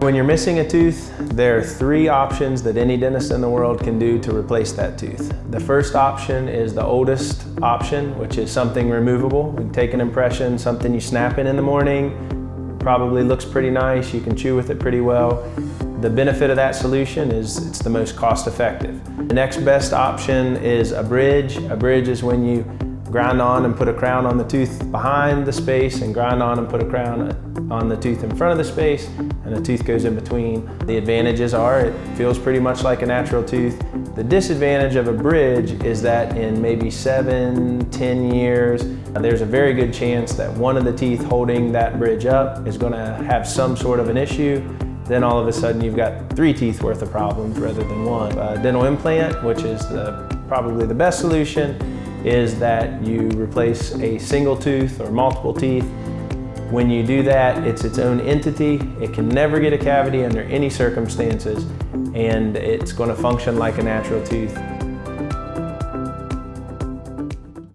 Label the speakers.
Speaker 1: When you're missing a tooth, there are 3 options that any dentist in the world can do to replace that tooth. The first option is the oldest option, which is something removable. We can take an impression, something you snap in the morning, probably looks pretty nice, you can chew with it pretty well. The benefit of that solution is it's the most cost effective. The next best option is a bridge. A bridge is when you grind on and put a crown on the tooth behind the space and grind on and put a crown on the tooth in front of the space, and the tooth goes in between. The advantages are it feels pretty much like a natural tooth. The disadvantage of a bridge is that in maybe 7-10 years, there's a very good chance that one of the teeth holding that bridge up is going to have some sort of an issue. Then all of a sudden you've got 3 teeth worth of problems rather than 1. Dental implant, which is probably the best solution, is that you replace a single tooth or multiple teeth. When you do that, it's its own entity. It can never get a cavity under any circumstances, and it's going to function like a natural tooth.